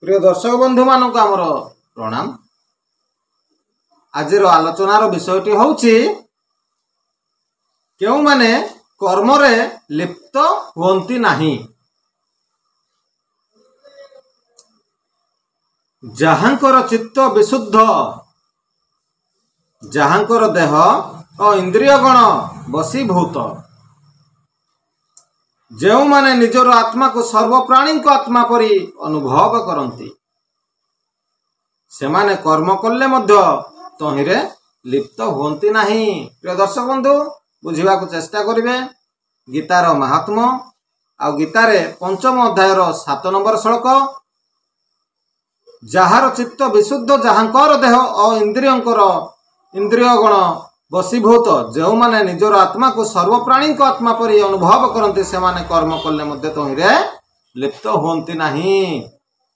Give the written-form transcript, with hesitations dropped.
प्रिय दर्शक बंधु मानक आमर प्रणाम। आज आलोचनार विषयटी होउछि केउ माने कर्म रे लिप्त हुअंती नाही। जहांकर चित्त विशुद्ध, जहांकर देह और इंद्रिय गण वशीभूत, जो माने निजर आत्मा को सर्वप्राणी को आत्मा परी अनुभव करती, से माने कर्म कले मध्य तहिरे लिप्त हुअंती नाही। प्रिय दर्शक बंधु बुझा चेष्टा करिवे गीतार महात्मा आ गीतार पंचम अध्यायर 7 नंबर श्लोक, जार चित्त विशुद्ध जहांकर देह और इंद्रिय गण वशीभूत, जो माने निजर आत्मा को सर्वप्राणी को आत्मा परी अनुभव करते, से माने कर्म कले मध्य तहिरे लिप्त हुअंती नाही।